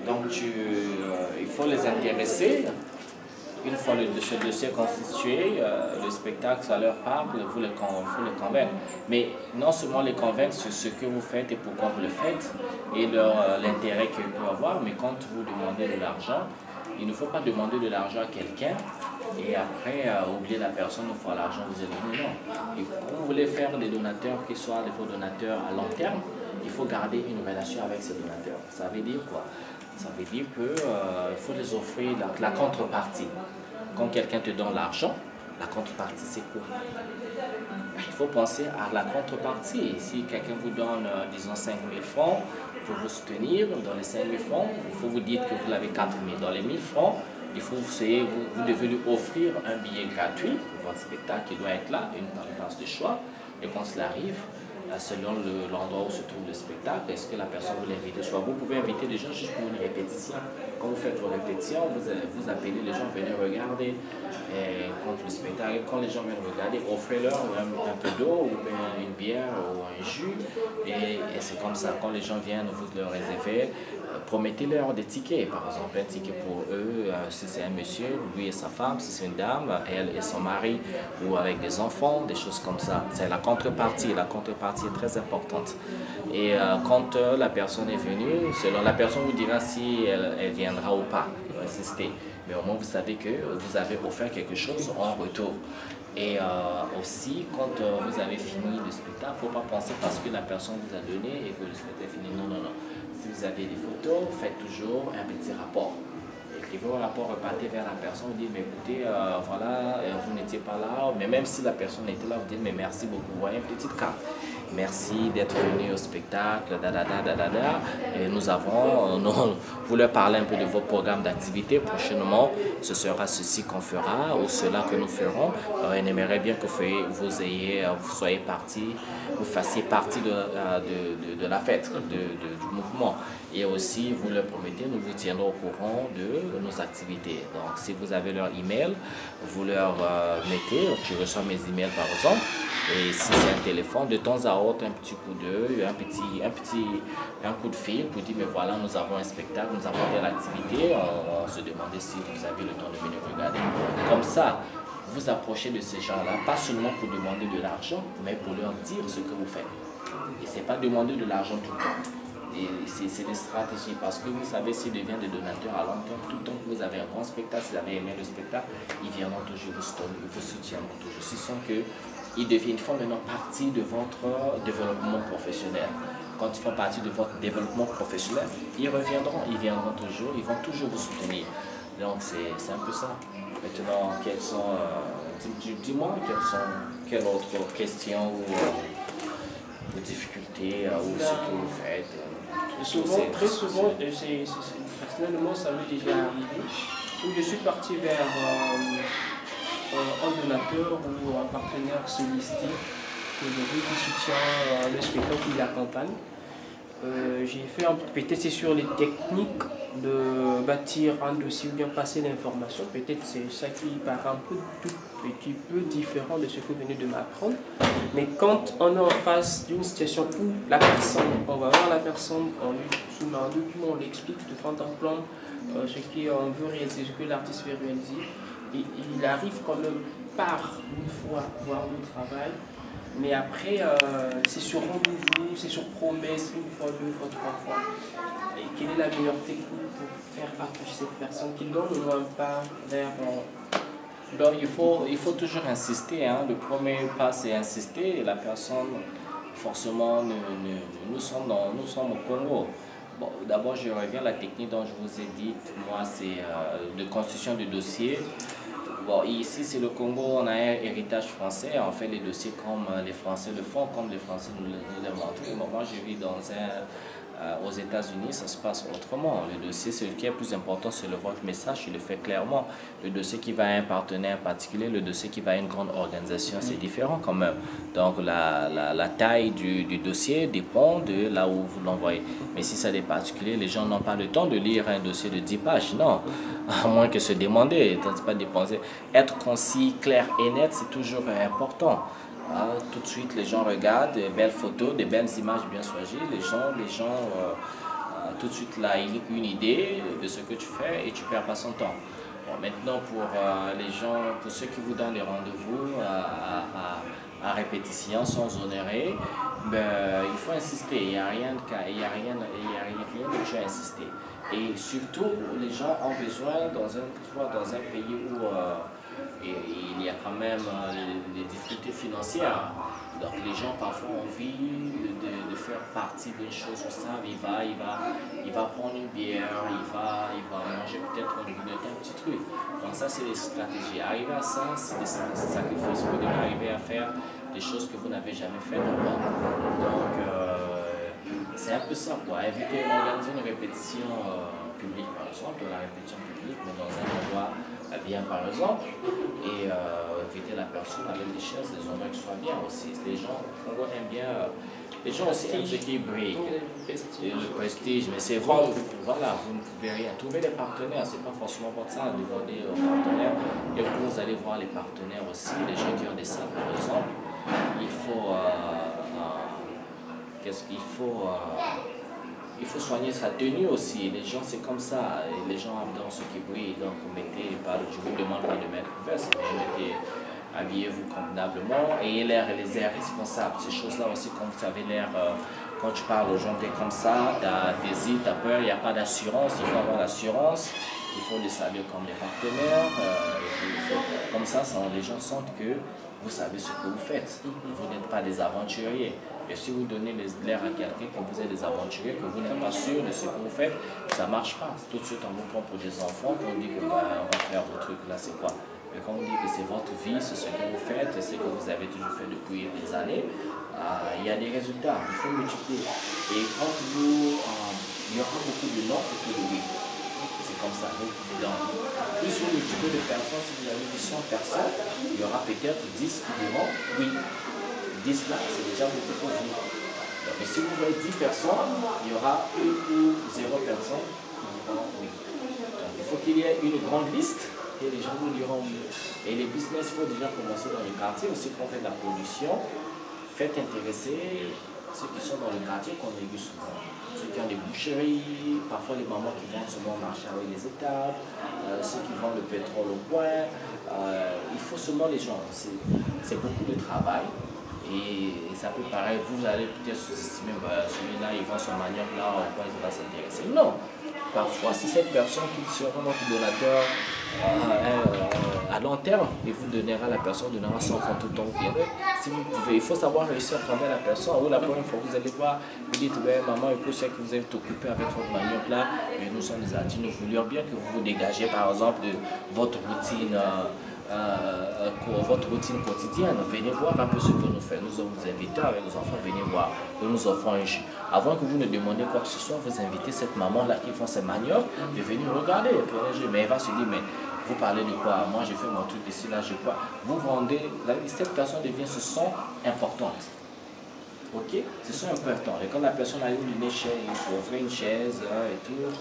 Donc il faut les intéresser. Une fois ce dossier constitué, le spectacle, ça leur parle, il faut les convaincre. Mais non seulement les convaincre sur ce que vous faites et pourquoi vous le faites, et l'intérêt qu'ils peuvent avoir, mais quand vous demandez de l'argent, il ne faut pas demander de l'argent à quelqu'un et après oublier la personne une fois l'argent vous est donné. Non. Et quand vous voulez faire des donateurs qui soient des faux donateurs à long terme, il faut garder une relation avec ces donateurs. Ça veut dire quoi? Ça veut dire qu'il faut les offrir la contrepartie. Quand quelqu'un te donne l'argent, la contrepartie c'est quoi? Il faut penser à la contrepartie. Si quelqu'un vous donne, disons, 5 000 francs pour vous soutenir, dans les 5 000 francs, il faut vous dire que vous l'avez 4 000. Dans les 1 000 francs, il faut vous devez lui offrir un billet gratuit pour votre spectacle qui doit être là, une place de choix. Et quand cela arrive, selon l'endroit où se trouve le spectacle, est-ce que la personne vous l'invite? Soit vous pouvez inviter des gens juste pour une répétition. Quand vous faites vos répétitions, vous appelez les gens, venez regarder. Et quand le spectacle, quand les gens viennent regarder, offrez-leur un peu d'eau, ou une bière, ou un jus. Et c'est comme ça, quand les gens viennent, vous leur réservez. Promettez-leur des tickets, par exemple un ticket pour eux, si c'est un monsieur, lui et sa femme, si c'est une dame, elle et son mari, ou avec des enfants, des choses comme ça. C'est la contrepartie est très importante. Et quand la personne est venue, selon la personne vous dira si elle viendra ou pas, elle va insister. Mais au moins vous savez que vous avez offert quelque chose en retour. Et aussi, quand vous avez fini le spectacle, il ne faut pas penser parce que la personne vous a donné et que le spectacle est fini. Non, non, non. Si vous avez des photos, faites toujours un petit rapport. Écrivez un rapport, repartez vers la personne, vous dites, mais écoutez, voilà, vous n'étiez pas là, mais même si la personne était là, vous dites, mais merci beaucoup, vous voyez une petite carte. Merci d'être venu au spectacle, et nous avons, vous leur parlez un peu de vos programmes d'activité. Prochainement, ce sera ceci qu'on fera ou cela que nous ferons. On aimerait bien que vous soyez partie, vous fassiez partie de la fête, du mouvement. Et aussi, vous leur promettez, nous vous tiendrons au courant de nos activités. Donc, si vous avez leur email, vous leur mettez, tu reçois mes emails par exemple. Et si c'est un téléphone, de temps à autre, un petit coup d'œil, un coup de fil pour dire, mais voilà, nous avons un spectacle, nous avons telle activité, on se demandait si vous avez le temps de venir regarder. Comme ça, vous approchez de ces gens-là, pas seulement pour demander de l'argent, mais pour leur dire ce que vous faites. Et ce n'est pas demander de l'argent tout le temps. C'est des stratégies parce que vous savez, s'ils deviennent des donateurs à long terme, tout le temps que vous avez un bon spectacle, si vous avez aimé le spectacle, ils viendront toujours vous soutiendront toujours. Ce sont que ils font maintenant partie de votre développement professionnel. Quand ils font partie de votre développement professionnel, ils reviendront, ils viendront toujours, ils vont toujours vous soutenir. Donc c'est un peu ça. Maintenant, quelles sont, dis-moi, quelles autres questions ou difficultés ou ce que vous faites? Très souvent, personnellement, ça m'est déjà arrivé, où je suis parti vers un donateur ou un partenaire sollicité qui soutient le spectacle ou l'accompagne. J'ai fait peut-être c'est sur les techniques de bâtir un dossier ou bien passer l'information. Peut-être c'est ça qui paraît un petit peu différent de ce que vous venez de m'apprendre. Mais quand on est en face d'une situation où la personne, on va voir la personne, on lui soumet un document, on lui explique de fond en plan ce qu'on veut réaliser, ce que l'artiste veut réaliser. Et il arrive quand même par une fois voir le travail. Mais après, c'est sur rendez-vous, c'est sur promesse, une fois, deux fois, trois fois. Et quelle est la meilleure technique pour faire approcher cette personne qui donne au moins pas vers... Donc il faut toujours insister, hein. Le premier pas c'est insister et la personne, forcément, nous sommes au Congo. Bon, d'abord je reviens à la technique dont je vous ai dit, moi c'est de constitution du dossier. Bon, ici c'est le Congo, on a un héritage français, on fait les dossiers comme les Français le font, comme les Français nous le montrent. Bon, moi je vis aux États-Unis, ça se passe autrement. Le dossier, ce qui est le plus important, c'est votre message, il le fait clairement. Le dossier qui va à un partenaire particulier, le dossier qui va à une grande organisation, c'est différent quand même. Donc la taille du dossier dépend de là où vous l'envoyez. Mais si c'est des particuliers, les gens n'ont pas le temps de lire un dossier de 10 pages, non. À moins que se demander, pas dépenser. Être concis, clair et net, c'est toujours important. Tout de suite, les gens regardent des belles photos, des belles images bien choisies. Les gens tout de suite là, une idée de ce que tu fais et tu perds pas son temps. Bon, maintenant, pour les gens, pour ceux qui vous donnent des rendez-vous à répétition sans honorer, ben, il faut insister. Il n'y a rien de tu as insisté. Et surtout, les gens ont besoin, dans un pays où il y a quand même des difficultés financières. Donc les gens parfois ont envie de faire partie d'une chose comme ça. Il va prendre une bière, il va manger peut-être un petit truc. Donc ça, c'est des stratégies. Arriver à ça, c'est des sacrifices. Vous devez arriver à faire des choses que vous n'avez jamais faites avant. Donc c'est un peu ça, quoi. Éviter d'organiser une répétition publique, par exemple, la répétition publique, mais dans un endroit bien, par exemple, et éviter la personne avec des chaises, des endroits qui soient bien aussi. Les gens, on aime bien, les gens aussi aiment ce qui brille, le prestige, mais c'est vrai, voilà, vous ne pouvez rien. Trouver des partenaires, c'est pas forcément pour ça, demander aux partenaires, et vous allez voir les partenaires aussi, les gens qui ont des salles, par exemple, il faut, qu'est-ce qu'il faut, il faut soigner sa tenue aussi. Les gens, c'est comme ça. Les gens adorent ce qui brille. Donc, vous mettez, je vous demande pas de mettre une veste, mais habillez-vous convenablement. Ayez les airs responsables. Ces choses-là aussi, quand vous avez l'air, quand tu parles aux gens, tu es comme ça, tu as des tu as peur, il n'y a pas d'assurance. Il faut avoir l'assurance. Il faut les saluer comme des partenaires. Comme ça, les gens sentent que vous savez ce que vous faites. Vous n'êtes pas des aventuriers. Et si vous donnez l'air à quelqu'un que vous êtes des aventuriers, que vous n'êtes pas sûr de ce que vous faites, ça ne marche pas. Tout de suite, on vous prend pour des enfants, qu'on dit que on va faire vos trucs là, c'est quoi? Mais quand on dit que c'est votre vie, c'est ce que vous faites, c'est ce que vous avez toujours fait depuis des années, il y a des résultats, il faut multiplier. Et quand il y aura beaucoup de non et de oui. C'est comme ça. Donc, plus vous multipliez de personnes, si vous avez 100 personnes, il y aura peut-être 10 qui diront oui. 10 là, c'est déjà beaucoup pour vous. Donc, mais si vous voyez 10 personnes, il y aura une ou 0 personnes qui diront oui. Donc, il faut qu'il y ait une grande liste et les gens vous diront oui. Et les business, il faut déjà commencer dans les quartiers aussi quand on fait de la production. Faites intéresser ceux qui sont dans le quartier qu'on néglige souvent. Ceux qui ont des boucheries, parfois les mamans qui vendent seulement au marché avec les étapes, ceux qui vendent le pétrole au coin. Il faut seulement les gens. C'est beaucoup de travail. Et ça peut paraître, vous allez peut-être sous-estimer, celui-là, il vend son manioc là, en quoi il va s'intéresser. Non! Parfois, c'est cette personne qui sera notre donateur à long terme, et vous donnera, la personne donnera son fonds tout le temps. Si vous pouvez, il faut savoir réussir à travers la personne. Ou la première fois, vous allez voir, vous dites, ouais, maman, il faut que vous êtes occupé avec votre manioc là, mais nous sommes des adultes, nous voulions bien que vous vous dégagez, par exemple, de votre routine. Votre routine quotidienne, venez voir un peu ce que nous faisons. Nous allons vous inviter avec nos enfants, venez voir. Nous nous offrons un jus. Avant que vous ne demandiez quoi que ce soit, vous invitez cette maman-là qui font ses maniocs de venir regarder, prenez un jus. Mais elle va se dire, mais vous parlez de quoi? Moi, j'ai fait mon truc ici, là, je crois. Vous vendez, cette personne devient, ce sont importantes. Ok? Ce sont importants. Et quand la personne a une chaise, il faut offrir une chaise et tout.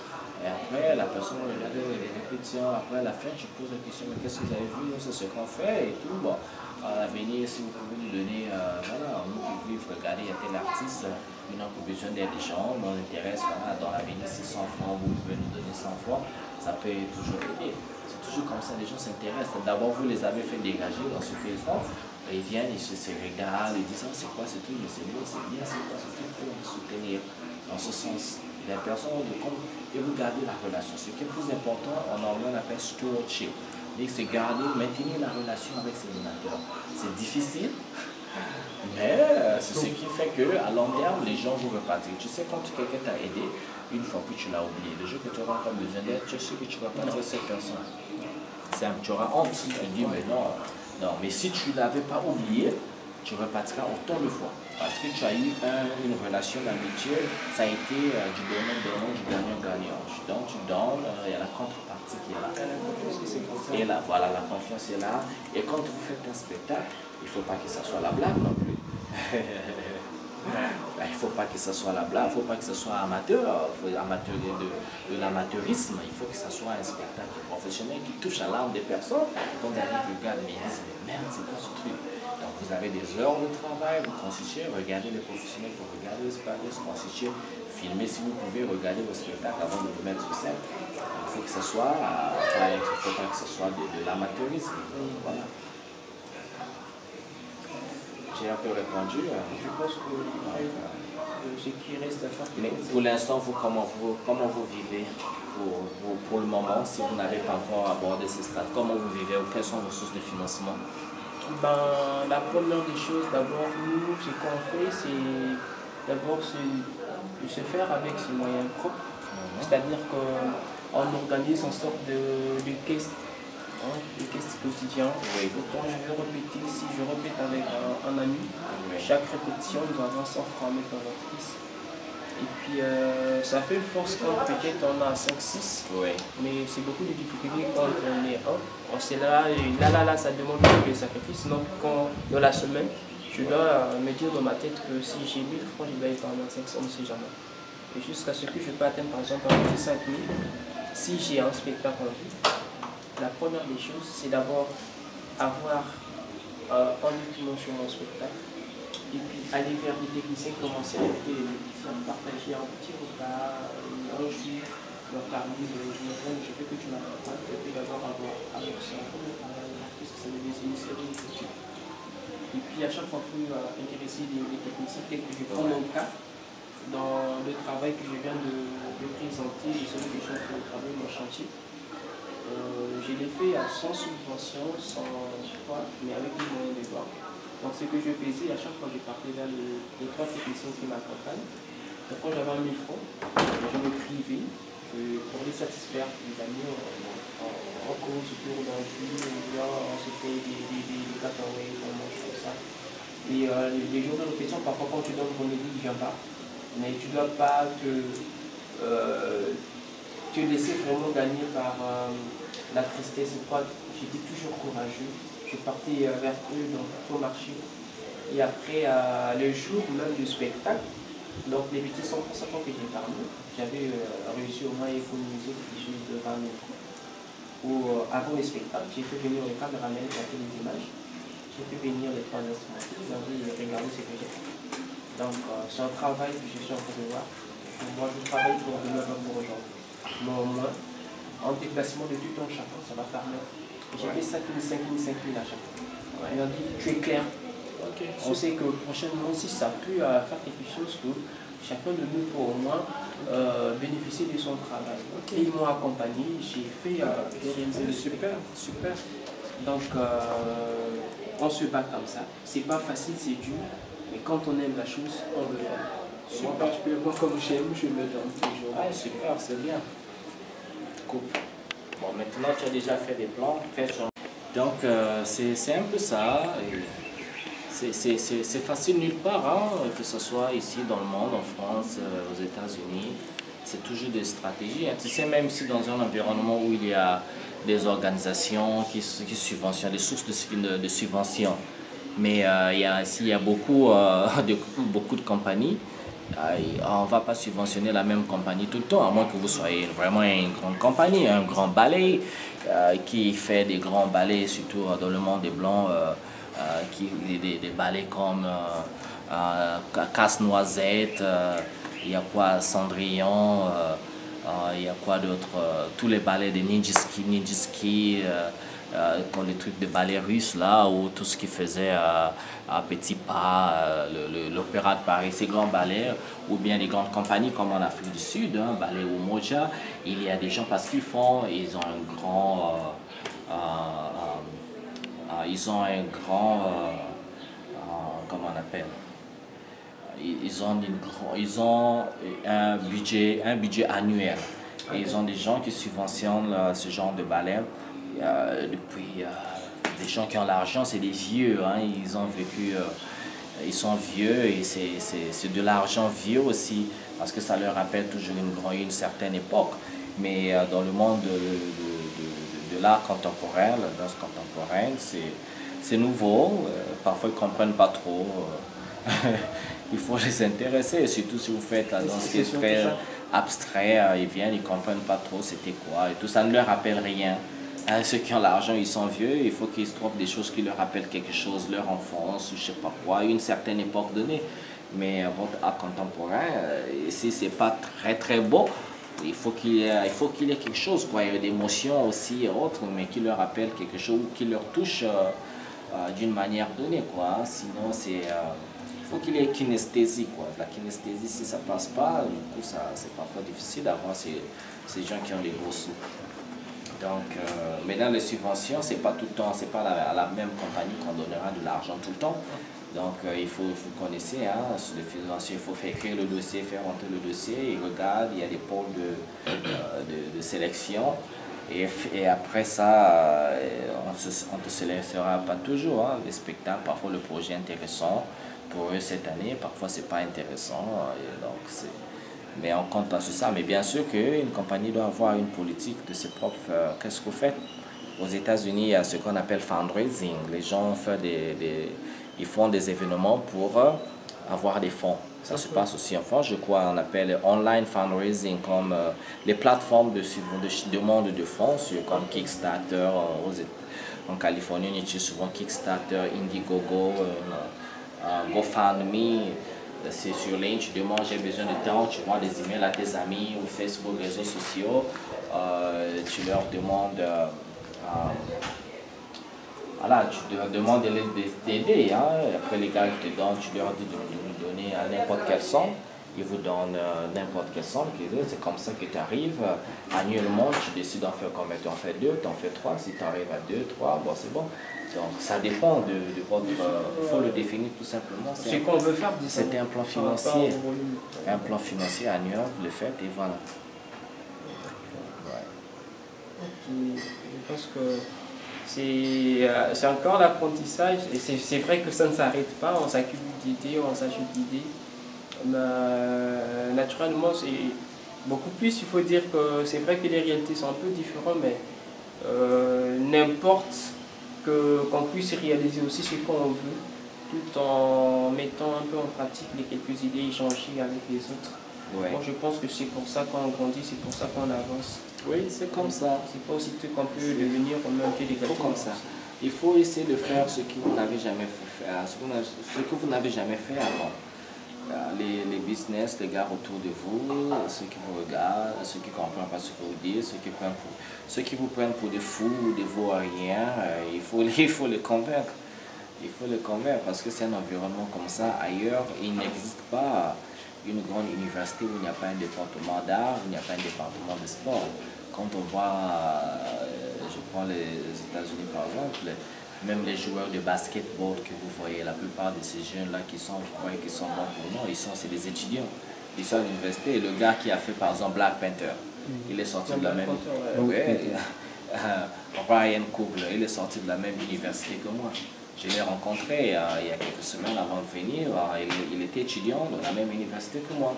Et après, la personne regarde les répétitions. Après, à la fin, je pose la question, mais qu'est-ce que vous avez vu? C'est ce qu'on fait et tout. Bon, à l'avenir, si vous pouvez nous donner, voilà, nous qui vivons, regardez, il y a tel artiste, nous avons besoin d'aide des gens, on intéresse, voilà, dans l'avenir, c'est 100 francs, vous pouvez nous donner 100 francs, ça peut toujours aider. C'est toujours comme ça, les gens s'intéressent. D'abord, vous les avez fait dégager dans ce qu'ils font. Et ils viennent, ils se regardent, ils disent, oh, c'est quoi ce truc, c'est beau, c'est bien, c'est quoi ce truc, pour vous soutenir dans ce sens. Les personnes de compte et vous gardez la relation. Ce qui est plus important, en anglais on appelle stewardship. C'est garder, maintenir la relation avec ses donateurs. C'est difficile, mais c'est ce qui fait qu'à long terme, les gens vont repartir. Tu sais, quand quelqu'un t'a aidé, une fois que tu l'as oublié, le jour que tu auras encore besoin d'aide, tu sais que tu ne vas pas dire cette personne. Tu auras honte. Tu te dis, mais non, non. Mais si tu ne l'avais pas oublié, tu repartiras autant de fois. Parce que tu as eu une relation d'amitié, ça a été du donnant, du gagnant-gagnant. Donc tu donnes, il y a la contrepartie qui est là. Et là, voilà, la confiance est là. Et quand vous faites un spectacle, il ne faut pas que ça soit la blague non plus. Il ne faut pas que ce soit la blague, il ne faut pas que ce soit amateur, de l'amateurisme. Il faut que ce soit un spectacle professionnel qui touche à l'âme des personnes. Quand ils arrivent, ils regardent, mais ils disent, mais merde, c'est quoi ce truc? Donc vous avez des heures de travail, vous constituez, regardez les professionnels pour regarder le spectacle, se constituer, filmer si vous pouvez, regarder vos spectacles avant de vous mettre sur scène. Il faut que ce soit, il faut pas que ce soit de l'amateurisme. Voilà. J'ai un peu répondu. Je pense que ce qui reste à faire. Mais pour l'instant, comment vous vivez pour le moment, si vous n'avez pas encore abordé ces stades, comment vous vivez ou quelles sont vos sources de financement? Ben, la première des choses, d'abord, nous, ce qu'on fait, c'est d'abord se faire avec ses moyens propres. C'est-à-dire qu'on organise une sorte de caisse, de caisse quotidien. Oui. Quand je vais répéter, si je répète avec un ami, Oui. chaque répétition, nous avons 100 francs à mettre dans notre caisse. Et puis, ça fait une force quand peut-être on a 5-6, Oui. mais c'est beaucoup de difficultés quand on est un. On sait là, ça demande beaucoup de sacrifices. Donc, dans la semaine, je dois me dire dans ma tête que si j'ai 1000 francs, je dois y parler à 500, on ne sait jamais. Et jusqu'à ce que je peux atteindre, par exemple, un petit 5000, si j'ai un spectacle en vue, la première des choses, c'est d'abord avoir un équipement sur mon spectacle. Et puis aller vers les techniciens, commencer à inviter les techniciens, partager un petit repas, un jus, leur parler de je fais que tu m'as pas, je fais d'abord avoir ça, qu'est-ce que ça veut dire, c'est une série de trucs. Et puis à chaque fois, il faut intéresser les techniciens, tel que je prends mon cas dans le travail que je viens de présenter, les solutions pour le travail, mon chantier. Je l'ai fait sans subvention, sans quoi, mais avec les moyens de bord. Donc ce que je faisais, à chaque fois je partais vers les 3 techniciens qui m'accompagnent. Donc quand j'avais 1000 francs, je me privais pour les satisfaire, les amis en cause autour d'un jus, on se fait des cacahuètes, on mange comme ça. Et les jours de répétition, parfois quand tu donnes ton avis, il ne vient pas. Mais tu ne dois pas te laisser vraiment gagner par la tristesse. J'étais toujours courageux. Je partais vers eux dans tout marché. Et après, le jour même du spectacle, donc les petits 100 francs que j'ai parlé, j'avais réussi au moins à économiser quelque chose de 20 000 francs. Avant le spectacle, j'ai fait venir le caméraman qui a fait les images. J'ai fait venir les 3 instrumentistes. Ils ont dit, regardez ce que j'ai fait. Donc, c'est un travail que je suis en train de voir. Moi, je travaille pour demain pour aujourd'hui. Mais au moins, en déplacement de tout un chacun, ça va permettre. J'ai fait 5 000 à chaque fois. Ils ont dit, tu es clair. Okay. On sait que prochainement, si ça peut faire quelque chose que chacun de nous peut au moins bénéficier de son travail. Okay. Et ils m'ont accompagné, j'ai fait réaliser. Super, super. Donc, on se bat comme ça. C'est pas facile, c'est dur. Mais quand on aime la chose, on le fait. Moi, particulièrement, comme j'aime, je me donne toujours. Ah, super, c'est bien. Coupe. Bon, maintenant, tu as déjà fait des plans. Donc, c'est un peu ça. C'est facile nulle part, hein, que ce soit ici dans le monde, en France, aux États-Unis. C'est toujours des stratégies. Hein. Tu sais, même si dans un environnement où il y a des organisations qui subventionnent, des sources de subventions, mais il y a beaucoup de compagnies, on ne va pas subventionner la même compagnie tout le temps, à moins que vous soyez vraiment une grande compagnie, un grand ballet qui fait des grands ballets, surtout dans le monde des Blancs, des ballets comme Casse-Noisette, il y a quoi, Cendrillon, il y a quoi d'autre, tous les ballets de Nijinsky, comme les trucs de ballet russe là, ou tout ce qu'ils faisaient à Petit Pas, l'Opéra de Paris, ces grands ballets, ou bien les grandes compagnies comme en Afrique du Sud, hein, Ballet Umoja, il y a des gens parce qu'ils ont un grand, comment on appelle, ils ont un budget annuel. Et ils ont des gens qui subventionnent ce genre de ballet. Depuis les gens qui ont l'argent, c'est des vieux, hein, ils ont vécu, ils sont vieux et c'est de l'argent vieux aussi parce que ça leur rappelle toujours une certaine époque. Mais dans le monde de l'art contemporain, la danse contemporaine, c'est nouveau, parfois ils ne comprennent pas trop. Il faut les intéresser, surtout si vous faites la danse qui est très abstrait, ils viennent, ils ne comprennent pas trop c'était quoi et tout, ça ne leur rappelle rien. Hein, ceux qui ont l'argent, ils sont vieux, il faut qu'ils se trouvent des choses qui leur rappellent quelque chose, leur enfance, ou je sais pas quoi, une certaine époque donnée. Mais votre art contemporain, si c'est pas très très beau, il faut qu'il y ait quelque chose, quoi. Il y a des émotions aussi et autres, mais qui leur rappellent quelque chose, ou qui leur touche d'une manière donnée, quoi. Sinon, il faut qu'il y ait kinesthésie, quoi. La kinesthésie, si ça passe pas, du coup, c'est parfois difficile d'avoir ces gens qui ont des gros sous. Donc, mais dans les subventions, c'est pas tout le temps, c'est pas à la même compagnie qu'on donnera de l'argent tout le temps. Donc, vous connaissez, hein, sur les financiers, il faut faire écrire le dossier, faire rentrer le dossier, ils regardent, il y a des pôles de sélection. Et après ça, on ne te sélectionnera pas toujours, hein, les spectacles, parfois le projet est intéressant pour eux cette année, parfois c'est pas intéressant. Mais on compte pas sur ça. Mais bien sûr qu'une compagnie doit avoir une politique de ses propres. Qu'est-ce que vous faites? Aux États-Unis, il y a ce qu'on appelle fundraising. Les gens font ils font des événements pour avoir des fonds. Ça se passe aussi en France, je crois, on appelle online fundraising, comme les plateformes de demande de fonds, comme Kickstarter. En Californie, on utilise souvent Kickstarter, Indiegogo, GoFundMe. C'est sur LinkedIn, tu demandes j'ai besoin de temps, tu envoies des emails à tes amis ou Facebook, réseaux sociaux, tu leur demandes, voilà, tu leur demandes d'aider, hein. Après les gars ils te donnent, tu leur dis de nous donner à n'importe quelle somme, ils vous donnent n'importe quelle somme, c'est comme ça que tu arrives annuellement, tu décides d'en faire combien, tu en fais 2, tu en fais 3, si tu arrives à 2, 3, bon c'est bon. Donc ça dépend de votre... Il faut le définir tout simplement. C'est qu'on veut faire. C'est un plan financier. Un plan financier annuel, vous le faites et voilà. Ouais. Okay. Je pense que c'est encore l'apprentissage et c'est vrai que ça ne s'arrête pas, on s'accumule d'idées, on s'ajoute d'idées. Naturellement, c'est beaucoup plus, il faut dire que c'est vrai que les réalités sont un peu différentes, mais n'importe qu'on puisse réaliser aussi ce qu'on veut, tout en mettant un peu en pratique les quelques idées échangées avec les autres. Ouais. Moi, je pense que c'est pour ça qu'on grandit, c'est pour ça qu'on avance. Oui, c'est comme ça. C'est pas aussi qu'on peut devenir même que des gâteaux. Comme ça. Il faut essayer de faire ce que vous n'avez jamais fait, ce que vous n'avez jamais fait avant. Les business, les gars autour de vous, ceux qui vous regardent, ceux qui ne comprennent pas ce que vous dites, ceux qui vous prennent pour des fous ou des vauriens, il faut les convaincre. Il faut les convaincre parce que c'est un environnement comme ça. Ailleurs, il n'existe pas une grande université où il n'y a pas un département d'art, où il n'y a pas un département de sport. Quand on voit, je prends les États-Unis par exemple, même les joueurs de basketball que vous voyez, la plupart de ces jeunes-là qui sont bons pour nous, c'est des étudiants. Ils sont à l'université. Le gars qui a fait par exemple Black Panther, il est sorti de la même... Ryan Coogler, il est sorti de la même université que moi. Je l'ai rencontré il y a quelques semaines avant de venir. Il était étudiant dans la même université que moi.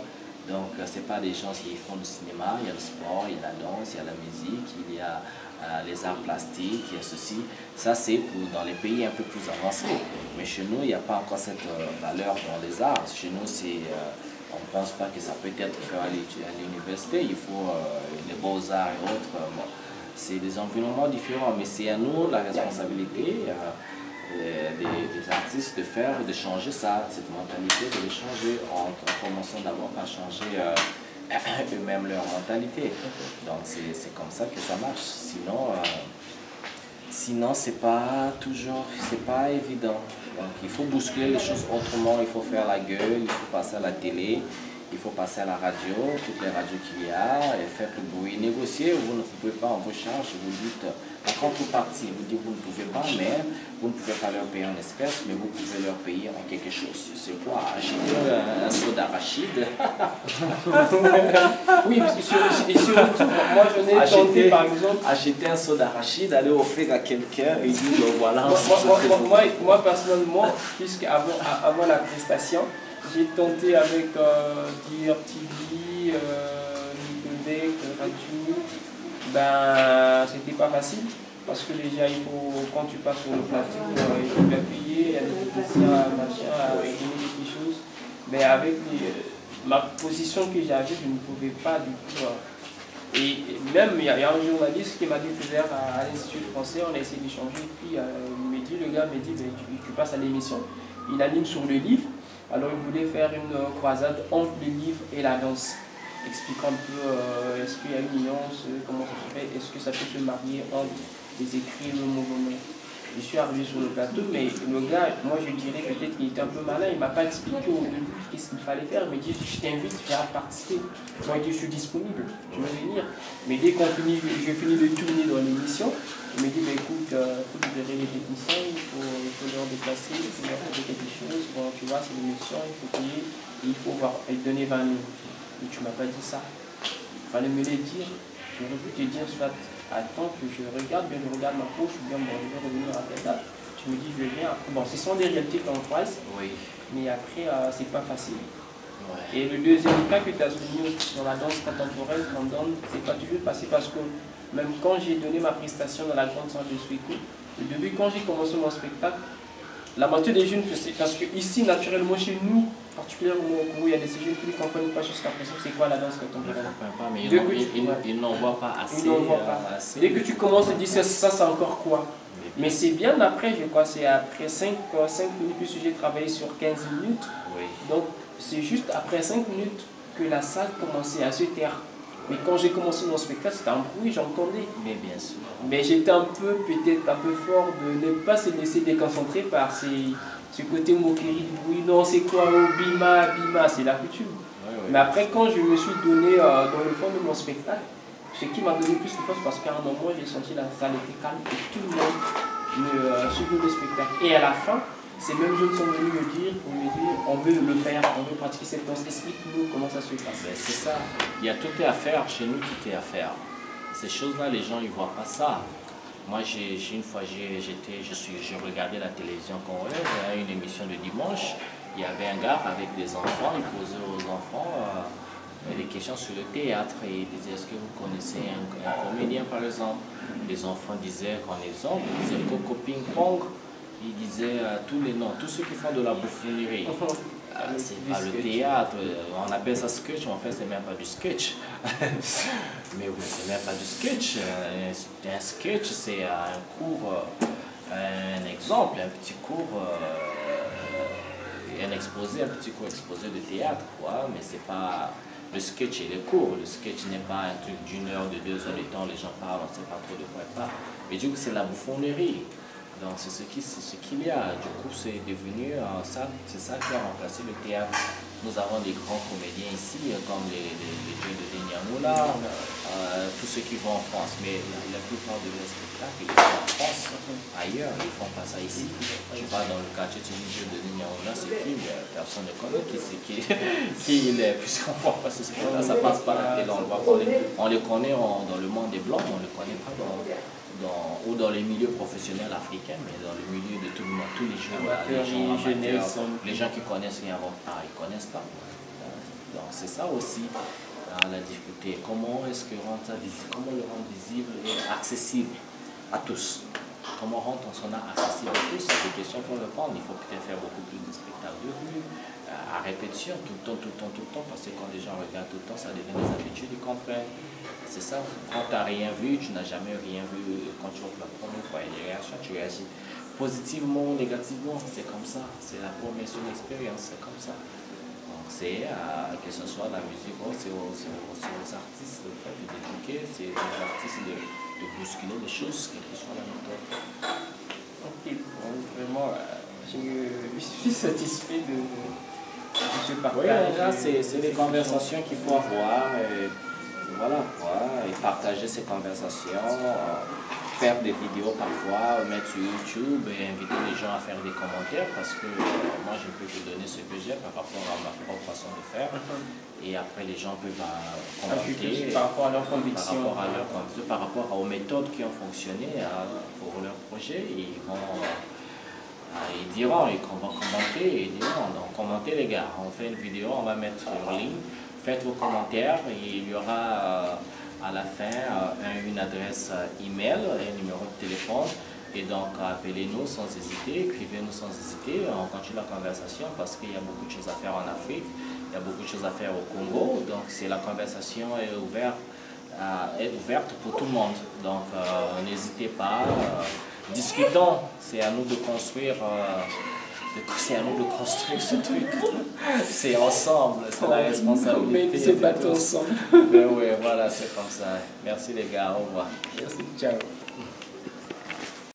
Donc, ce n'est pas des gens qui font du cinéma, il y a le sport, il y a la danse, il y a la musique, il y a les arts plastiques, il y a ceci. Ça, c'est dans les pays un peu plus avancés. Mais chez nous, il n'y a pas encore cette valeur dans les arts. Chez nous, on ne pense pas que ça peut être fait à l'université. Il faut les beaux-arts et autres. Bon, c'est des environnements différents, mais c'est à nous la responsabilité des artistes de changer ça, cette mentalité, de les changer en commençant d'abord par changer eux-mêmes leur mentalité. Donc c'est comme ça que ça marche. Sinon c'est pas évident. Donc il faut bousculer les choses autrement, il faut faire la gueule, il faut passer à la télé, il faut passer à la radio, toutes les radios qu'il y a, et faire le bruit. Négocier, vous ne pouvez pas, on vous charge, vous dites, par contre vous partez, vous dites vous ne pouvez pas, mais vous ne pouvez pas leur payer en espèces, mais vous pouvez leur payer en quelque chose. C'est quoi? Acheter un seau d'arachide. Oui, et surtout, moi je n'ai tenté par exemple. Acheter un seau d'arachide, aller offrir à quelqu'un et dire voilà. Moi personnellement, puisque avant la prestation, j'ai tenté avec DRTV, Nickelback, Radio. Ben, c'était pas facile parce que déjà, quand tu passes sur le plateau, il faut l'appuyer, il y a des techniciens, machin, à régler des choses. Mais avec ma position que j'avais, je ne pouvais pas du tout Et même, il y a un journaliste qui m'a découvert à l'Institut français, on a essayé d'échanger, puis le gars m'a dit, ben, tu passes à l'émission. Il anime sur le livre, alors il voulait faire une croisade entre le livre et la danse, expliquant un peu est-ce qu'il y a une nuance, comment ça se fait, est-ce que ça peut se marier entre les écrits et le mouvement. Je suis arrivé sur le plateau, mais le gars, moi je dirais peut-être qu'il était un peu malin, il ne m'a pas expliqué au début qu'est-ce qu'il fallait faire, il m'a dit je t'invite, viens participer. Moi je dis je suis disponible, je vais venir. Mais dès qu'on finit, je finis de tourner dans l'émission, il me dit mais écoute, il faut libérer les techniciens, il faut leur déplacer, il faut leur faire quelque chose, bon tu vois c'est l'émission, il faut payer, et il faut donner 20 000. Et tu ne m'as pas dit ça, il fallait me le dire, j'aurais pu te dire soit attends que je regarde, bien je regarde ma poche, bien bon, je vais revenir à telle date. Tu me dis je viens. Bon, ce sont des réalités qu'on croise, Oui. mais après c'est pas facile. Ouais. Et le deuxième cas que tu as souligné sur la danse contemporaine qu'on donne, c'est pas toujours facile parce que même quand j'ai donné ma prestation dans la grande salle de Suéco, au début quand j'ai commencé mon spectacle, la moitié des jeunes, parce que ici naturellement chez nous, particulièrement au Congo, il y a des jeunes qui ne comprennent pas jusqu'à présent c'est quoi la danse contemporaine. Ils n'en voient pas assez. Assez. Dès que tu commences à dire ça c'est encore quoi. Mais c'est bien après, je crois, c'est après 5 minutes, puisque j'ai travaillé sur 15 minutes. Oui. Donc c'est juste après 5 minutes que la salle commençait à se taire. Mais quand j'ai commencé mon spectacle, c'était un bruit, j'entendais. Mais bien sûr. Mais j'étais peut-être un peu fort de ne pas se laisser déconcentrer par ce côté moquerie du bruit. Non, c'est quoi, oh, bima, bima, c'est la coutume. Oui. Mais après, quand je me suis donné dans le fond de mon spectacle, ce qui m'a donné plus de force, parce qu'à un moment, j'ai senti la salle était calme et tout le monde me suivait le spectacle. Et à la fin, ces mêmes jeunes sont venus me dire, on veut le faire, on veut pratiquer cette danse, explique-nous comment ça se passe. C'est ça, il y a tout à faire, chez nous tout est à faire. Ces choses-là, les gens ils ne voient pas ça. Moi, une fois, je regardais la télévision congolaise, il y a une émission de dimanche, il y avait un gars avec des enfants, il posait aux enfants des questions sur le théâtre et il disait est-ce que vous connaissez un comédien par exemple. Les enfants disaient connaissons, ils disaient Coco Ping Pong. Il disait tous les noms, tous ceux qui font de la bouffonnerie. C'est pas le théâtre, on appelle ça sketch, mais en fait c'est même pas du sketch. Mais oui, c'est même pas du sketch. Un sketch c'est un cours, un exemple, un petit cours, un petit cours exposé de théâtre, quoi, mais c'est pas. Le sketch et le cours. Le sketch n'est pas un truc d'une heure, de 2 heures de temps, les gens parlent, on ne sait pas trop de quoi ils parlent. Mais du coup c'est la bouffonnerie. Donc c'est ce qu'il y a. Du coup c'est devenu ça, c'est ça qui a remplacé le théâtre. Nous avons des grands comédiens ici, comme les deux de Denyamula, tous ceux qui vont en France. Mais la plupart de leurs spectacles, ils sont en France, ailleurs, ils ne font pas ça ici. Tu vas dans le quartier de Denyamula, c'est qui, personne ne connaît qui il est, puisqu'on ne voit pas ce spectacle, ça passe par la télé, on le connaît dans le monde des Blancs, on ne le connaît pas ou dans les milieux professionnels africains, mais dans le milieu de tout le monde, tous les jeunes, les gens qui connaissent rien avant, ils ne connaissent pas. Donc c'est ça aussi la difficulté. Comment est-ce que rendre ça visible, comment le rendre visible et accessible à tous? Comment rendre son art accessible à tous? C'est des questions qu'il faut répondre. Il faut peut-être faire beaucoup plus de spectacles de rue, à répétition, tout le temps, parce que quand les gens regardent tout le temps, ça devient des habitudes, ils comprennent. C'est ça, quand tu n'as rien vu, tu n'as jamais rien vu, quand tu vois la première fois, il y a des réactions, tu réagis positivement ou négativement, c'est comme ça, c'est la première expérience, c'est comme ça. Donc c'est, que ce soit la musique, c'est aux artistes le fait d'éduquer, c'est aux artistes de bousculer les choses, quelle que soit la méthode. Ok, bon, vraiment, je suis satisfait de ce partage. Oui, là, c'est des conversations qu'il faut avoir. Voilà quoi, et partager ces conversations, faire des vidéos parfois, mettre sur YouTube et inviter les gens à faire des commentaires parce que moi je peux te donner ce que j'ai par rapport à ma propre façon de faire et après les gens peuvent commenter par rapport à leurs convictions, par rapport aux méthodes qui ont fonctionné pour leur projet et ils diront, ils vont commenter et ils diront donc commentez les gars, on fait une vidéo, on va mettre en ligne. Faites vos commentaires et il y aura à la fin une adresse email et un numéro de téléphone. Et donc appelez-nous sans hésiter, écrivez-nous sans hésiter, on continue la conversation parce qu'il y a beaucoup de choses à faire en Afrique, il y a beaucoup de choses à faire au Congo. Donc la conversation est ouverte est ouverte pour tout le monde. Donc n'hésitez pas, discutons, c'est à nous de construire. C'est à nous de construire ce truc. C'est ensemble, c'est la responsabilité. Mais c'est pas ensemble. Ben oui, voilà, c'est comme ça. Merci les gars, au revoir. Merci, ciao.